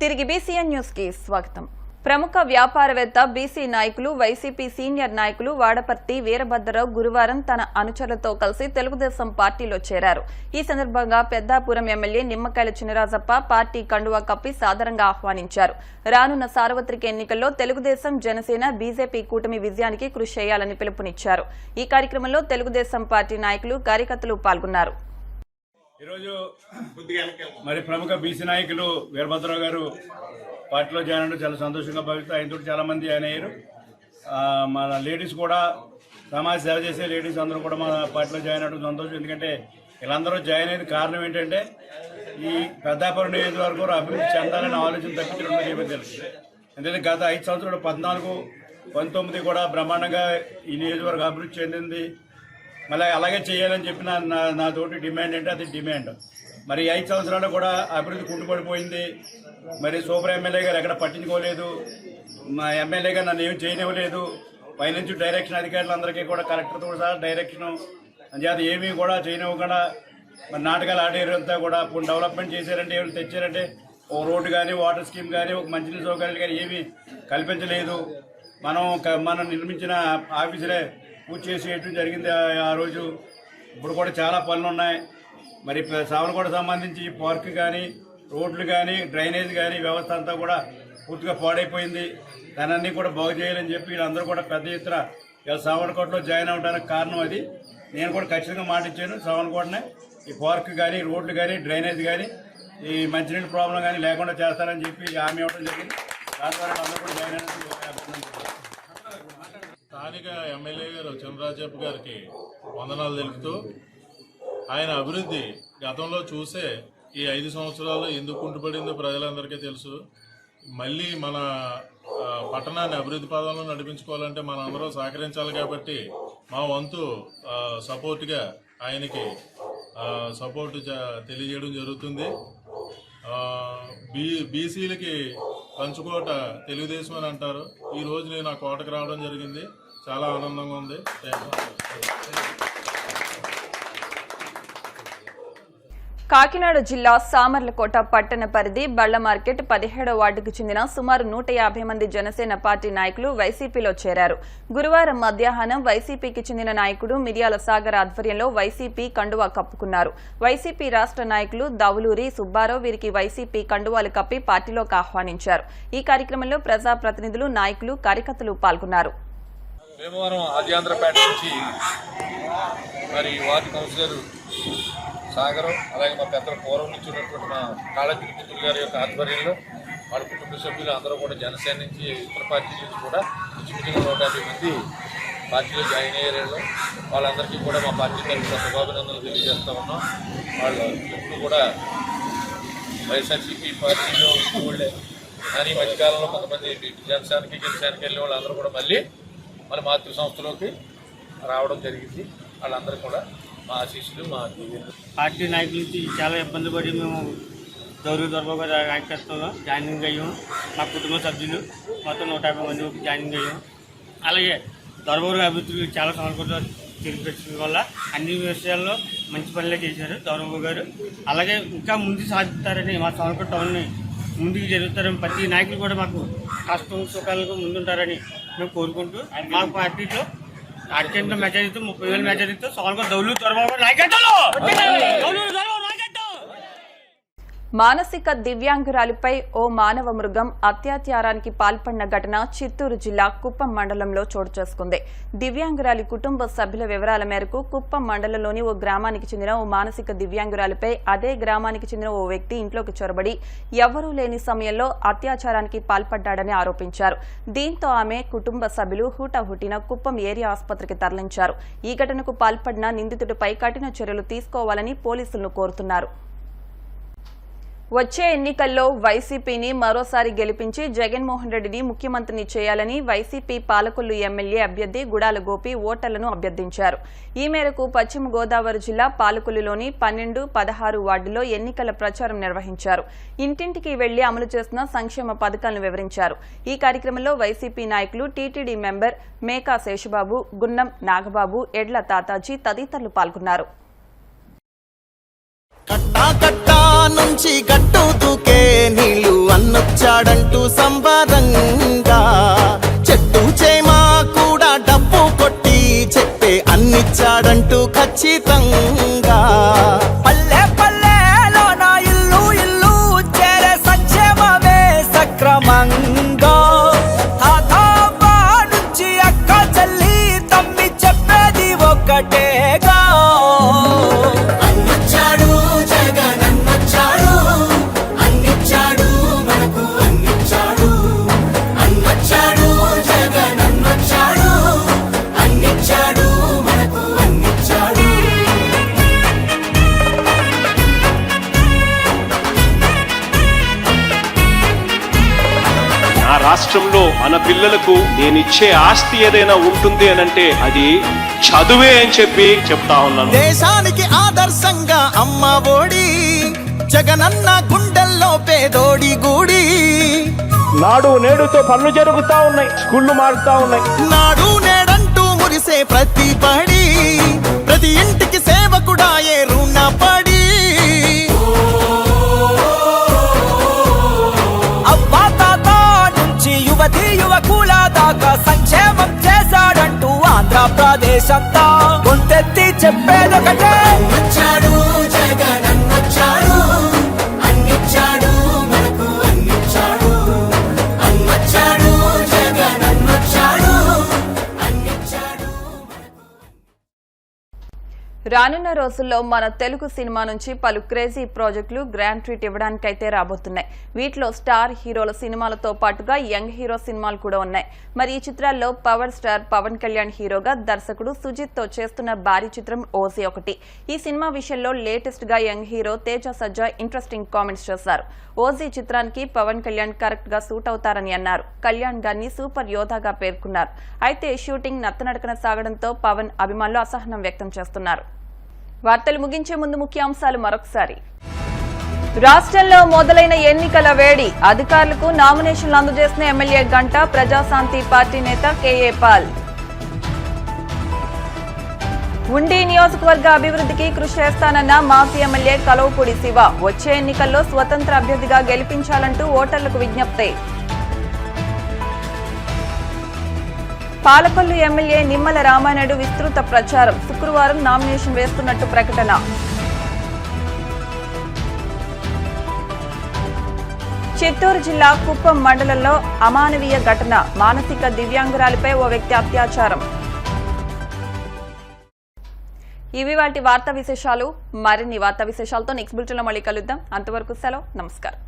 తిరిగి BCN news కి స్వాగతం. ప్రముఖ వ్యాపారవేత్త బీసీ నాయకులు వైసీపీ సీనియర్ నాయకులు వాడపర్తి వీరభద్రరావు గురువారం తన అనుచరులతో కలిసి తెలుగుదేశం పార్టీలో చేరారు. ఈ సందర్భంగా పెద్దాపురం ఎమ్మెల్యే నిమ్మకాయల చినరాజప్ప పార్టీ కండువా కప్పి సాదరంగా ఆహ్వానించారు. రానున్న సార్వత్రిక ఎన్నికల్లో తెలుగుదేశం, జనసేన, బీజేపీ కూటమి విజయానికి కృషి చేయాలని పిలుపునిచ్చారు. ఈ కార్యక్రమంలో తెలుగుదేశం పార్టీ నాయకులు, కార్యకర్తలు పాల్గొన్నారు. ఈరోజు మరి ప్రముఖ బీసీ నాయకులు వీరభద్రరావు గారు పార్టీలో జాయిన్ అవ్వడం చాలా సంతోషంగా భావిస్తూ ఆయనతో చాలా మంది జాయిన్ అయ్యారు. మన లేడీస్ కూడా సమాజ సేవ చేసే లేడీస్ అందరూ కూడా మా పార్టీలో జాయిన్ అవ్వడం సంతోషం. ఎందుకంటే వీళ్ళందరూ జాయిన్ అయిన కారణం ఏంటంటే ఈ పెద్దాపురం నియోజకవర్గం అభివృద్ధి చెందాలని ఆలోచన తప్పించడం తెలుసు. ఎందుకంటే గత 5 సంవత్సరాలు 14, 19 కూడా బ్రహ్మాండంగా ఈ నియోజకవర్గం అభివృద్ధి చెందింది. మళ్ళీ అలాగే చేయాలని చెప్పిన నా తోటి డిమాండ్ అంటే అది డిమాండ్. మరి 5 సంవత్సరాలు కూడా అభివృద్ధి కుంటుపడిపోయింది. మరి సూపర్ ఎమ్మెల్యే గారు ఎక్కడ పట్టించుకోలేదు, మా ఎమ్మెల్యే గారు నన్ను ఏమి చేయనివ్వలేదు. పైనుంచి డైరెక్షన్ అధికారులందరికీ కూడా కలెక్టర్తో కూడా డైరెక్షన్ అంచేత ఏమీ కూడా చేయనివ్వకుండా మరి నాటకాలు ఆడేరు అంతా కూడా డెవలప్మెంట్ చేశారంటే ఏమైనా తెచ్చారంటే ఒక రోడ్డు కానీ, వాటర్ స్కీమ్ కానీ, ఒక మంచినీళ్ళ సౌకర్యాలు కానీ ఏమీ కల్పించలేదు. మనం నిర్మించిన ఆఫీసులే పూర్తి చేసేయటం జరిగింది ఆ రోజు. ఇప్పుడు కూడా చాలా పనులు ఉన్నాయి. మరి సావనకోట సంబంధించి పార్క్ కానీ, రోడ్లు కానీ, డ్రైనేజ్ కానీ వ్యవస్థ అంతా కూడా పూర్తిగా పాడైపోయింది. దానన్నీ కూడా బాగు చేయాలని చెప్పి వీళ్ళందరూ కూడా పెద్ద ఎత్తున ఇలా సావనకోటలో జాయిన్ అవ్వడానికి కారణం అది. నేను కూడా ఖచ్చితంగా మాట ఇచ్చాను, సావనకోటనే ఈ పార్క్ కానీ, రోడ్లు కానీ, డ్రైనేజ్ కానీ, ఈ మంచినీళ్ళ ప్రాబ్లం కానీ లేకుండా చేస్తానని చెప్పి హామీ ఇవ్వడం జరిగింది. దాని ద్వారా అందరూ కూడా జాయిన్ అయినందుకు స్థానిక ఎమ్మెల్యే గారు చినరాజప్ప గారికి వందనాలు తెలుపుతూ, ఆయన అభివృద్ధి గతంలో చూసే ఈ 5 సంవత్సరాలు ఎందుకు కుంటుపడిందో ప్రజలందరికీ తెలుసు. మళ్ళీ మన పట్టణాన్ని అభివృద్ధి పదంలో నడిపించుకోవాలంటే మనం అందరూ సహకరించాలి. కాబట్టి మా వంతు సపోర్ట్గా ఆయనకి సపోర్ట్ తెలియజేయడం జరుగుతుంది. బీసీలకి కంచుకోట తెలుగుదేశం అని అంటారు. ఈ రోజు నేను ఆ కోటకు రావడం జరిగింది. చాలా ఆనందంగా ఉంది. కాకినాడ జిల్లా సామర్లకోట పట్టణ పరిధి బళ్ల మార్కెట్ 17వ వార్డుకు చెందిన సుమారు 150 మంది జనసేన పార్టీ నాయకులు వైసీపీలో చేరారు. గురువారం మధ్యాహ్నం వైసీపీకి చెందిన నాయకుడు మిర్యాల సాగర్ ఆధ్వర్యంలో వైసీపీ కండువా కప్పుకున్నారు. వైసీపీ రాష్ట్ర నాయకులు దావులూరి సుబ్బారావు వీరికి వైసీపీ కండువాలు కప్పి పార్టీలోకి ఆహ్వానించారు. ఈ కార్యక్రమంలో ప్రజాప్రతినిధులు, నాయకులు, కార్యకర్తలు పాల్గొన్నారు. సాగరం అలాగే మా పెద్దల పూర్వం నుంచి ఉన్నటువంటి మా కాళతిరుపతులు గారి యొక్క ఆధ్వర్యంలో వాళ్ళ కుటుంబ సభ్యులు అందరూ కూడా జనసేన నుంచి, ఇతర పార్టీ నుంచి కూడా ఇంచుమించుగా 150 మంది పార్టీలో జాయిన్ అయ్యారు. వాళ్ళందరికీ కూడా మా పార్టీ తరఫున శుభాభినందనలు తెలియజేస్తూ ఉన్నాం. వాళ్ళు ఎప్పుడు కూడా వైఎస్ఆర్సీపీ పార్టీలో వాళ్ళే, కానీ మధ్యకాలంలో కొంతమంది జనసేనకి వెళ్ళిన వాళ్ళందరూ కూడా మళ్ళీ మన మాతృ సంస్థలోకి రావడం జరిగింది. వాళ్ళందరూ కూడా మా ఆశీస్సులు, మా పార్టీ నాయకుల నుంచి చాలా ఇబ్బంది పడి మేము దొరబాబు గారి నాయకత్వంలో జాయినింగ్ అయ్యాము. మా కుటుంబ సభ్యులు మొత్తం 150 మంది జాయినింగ్ అయ్యాము. అలాగే దొరబాబు గారి అభివృద్ధి చాలా సంవత్సరాలు తెలిపించడం వల్ల అన్ని విషయాల్లో మంచి పనులే చేశారు దొరబాబు గారు. అలాగే ఇంకా ముందుకు సాధిస్తారని, మా సంవత్సరం టౌన్ని ముందుకు జరుగుతారని, ప్రతి నాయకులు కూడా మాకు కష్టం సుఖాలకు ముందుంటారని మేము కోరుకుంటూ మా పార్టీలో అత్యంత మెజారిటీతో 30,000 మెజారిటీతో దౌలు దొరబాబు నాయకత్వంలో మానసిక దివ్యాంగురాలిపై ఓ మానవ మృగం అత్యాచారానికి పాల్పడిన ఘటన చిత్తూరు జిల్లా కుప్పం మండలంలో చోటు చేసుకుంది. దివ్యాంగురాలి కుటుంబ సభ్యుల వివరాల మేరకు కుప్పం మండలంలోని ఓ గ్రామానికి చెందిన ఓ మానసిక దివ్యాంగురాలిపై అదే గ్రామానికి చెందిన ఓ వ్యక్తి ఇంట్లోకి చొరబడి ఎవరూ లేని సమయంలో అత్యాచారానికి పాల్పడ్డాడని ఆరోపించారు. దీంతో ఆమె కుటుంబ సభ్యులు హుటాహుటిన కుప్పం ఏరియా ఆసుపత్రికి తరలించారు. ఈ ఘటనకు పాల్పడిన నిందితుడిపై కఠిన చర్యలు తీసుకోవాలని పోలీసులను కోరుతున్నారు. వచ్చే ఎన్నికల్లో వైసీపీని మరోసారి గెలిపించి జగన్మోహన్ రెడ్డిని ముఖ్యమంత్రిని చేయాలని వైసీపీ పాలకొల్లు ఎమ్మెల్యే అభ్యర్థి గుడాల గోపి ఓటర్లను అభ్యర్థించారు. ఈ మేరకు పశ్చిమ గోదావరి జిల్లా పాలకొల్లులోని 12, 16 వార్డులో ఎన్నికల ప్రచారం నిర్వహించారు. ఇంటింటికి వెళ్లి అమలు చేస్తున్న సంక్షేమ పథకాలను వివరించారు. ఈ కార్యక్రమంలో వైసీపీ నాయకులు, టీటీడీ మెంబర్ మేకా శేషబాబు, గున్నం నాగబాబు, ఎడ్ల తాతాజీ తదితరులు పాల్గొన్నారు. కట్టా నుంచి గట్టు దూకే నీళ్లు అన్నుకు అన్నొచ్చాడంటూ సంబరంగా చెట్టు చేమా కూడా డబ్బు కొట్టి చెప్పే అన్నిచ్చాడంటూ ఖచ్చితంగా పల్లె పల్లెలో నా ఇల్లు ఇల్లు చేరే సంక్షేమమే సక్రమంగా తాతాబా నుంచి అక్క చెల్లి తమ్మి చెప్పేది ఒకటేగా అన్నొచ్చాడు జగన్ అన్నొచ్చాడు అన్నిచ్చాడు మనకు అన్నిచ్చాడు అన్నొచ్చాడు జగన్ అన్నొచ్చాడు అన్నిచ్చాడు మనకు అన్నిచ్చాడు నా రాష్ట్రంలో మన పిల్లలకు నేనిచ్చే ఆస్తి ఏదైనా ఉంటుంది అనంటే అది చదువే అని చెప్పి చెప్తా ఉన్నాను. దేశానికి ఆదర్శంగా అమ్మ ఒడి జగనన్న గుండెల్లో పేదోడి గుడి నాడు నేడుతో పనులు జరుగుతా ఉన్నాయి, స్కూళ్లు మారుతా ఉన్నాయి. నాడు నేడంటూ మురిసే ప్రతి పడి ప్రతి ఇంటికి సేవకుడాయే రుణపడి అవ్వా తాత నుంచి యువతి యువకుల దాకా సంక్షేమం చేశాడంటూ ఆంధ్రప్రదేశ్ అంతా గొంతెత్తి చెప్పేదొకటే అన్నొచ్చాడు జగన్ అన్నొచ్చాడు అన్నిచ్చాడు మనకు అన్నిచ్చాడు అన్నొచ్చాడు జగన్ అన్నొచ్చాడు అన్నిచ్చాడు. రానున్న రోజుల్లో మన తెలుగు సినిమా నుంచి పలు క్రేజీ ప్రాజెక్టులు గ్రాండ్ ట్రీట్ ఇవ్వడానికైతే రాబోతున్నాయి. వీటిలో స్టార్ హీరోల సినిమాలతో పాటుగా యంగ్ హీరో సినిమాలు కూడా ఉన్నాయి. మరి ఈ చిత్రాల్లో పవర్ స్టార్ పవన్ కళ్యాణ్ హీరోగా దర్శకుడు సుజిత్ తో చేస్తున్న భారీ చిత్రం ఓజీ ఒకటి. ఈ సినిమా విషయంలో లేటెస్ట్ గా యంగ్ హీరో తేజ సజ్జా ఇంట్రెస్టింగ్ కామెంట్స్ చేశారు. ఓజీ చిత్రానికి పవన్ కళ్యాణ్ కరెక్ట్ గా సూట్ అవుతారని అన్నారు. కళ్యాణ్ గారిని సూపర్ యోధాగా పేర్కొన్నారు. అయితే షూటింగ్ నత్తనడకన సాగడంతో పవన్ అభిమానులు అసహనం వ్యక్తం చేస్తున్నారు. వార్తలు ముగించే ముందు ముఖ్యాంశాలు మరొకసారి. రాష్ట్రంలో మొదలైన ఎన్నికల వేడి. అధికారులకు నామినేషన్లు అందజేసిన ఎమ్మెల్యే గంట, ప్రజాశాంతి పార్టీ నేత కేఏ పాల్. ఉండి నియోజకవర్గ అభివృద్ధికి కృషి చేస్తానన్న మాజీ ఎమ్మెల్యే కలవపూడి శివ. వచ్చే ఎన్నికల్లో స్వతంత్ర అభ్యర్థిగా గెలిపించాలంటూ ఓటర్లకు విజ్ఞప్తి. పాలకొల్లు ఎమ్మెల్యే నిమ్మల రామానాయుడు విస్తృత ప్రచారం. శుక్రవారం నామినేషన్ వేస్తున్నట్టు ప్రకటన. చిత్తూరు జిల్లా కుప్పం మండలంలో అమానవీయ ఘటన. మానసిక దివ్యాంగురాలిపై ఓ వ్యక్తి అత్యాచారం. ఇవి వాటి వార్తా విశేషాలు. మరిన్ని వార్తా విశేషాలతో నెక్స్ట్ బులెటిన్లో మళ్ళీ కలుద్దాం. అంతవరకు సెలవు. నమస్కారం.